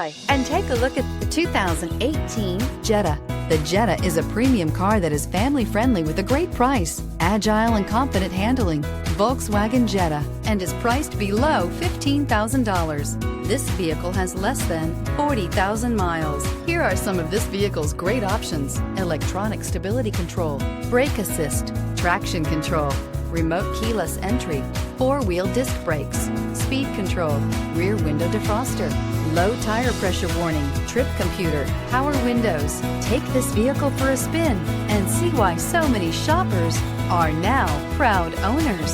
by and take a look at the 2018 Jetta. The Jetta is a premium car that is family-friendly with a great price, agile and confident handling. Volkswagen Jetta, and is priced below $15,000. This vehicle has less than 40,000 miles. Here are some of this vehicle's great options: electronic stability control, brake assist, traction control, remote keyless entry, four-wheel disc brakes, speed control, rear window defroster, low tire pressure warning, trip computer, power windows. Take this vehicle for a spin and see why so many shoppers are now proud owners.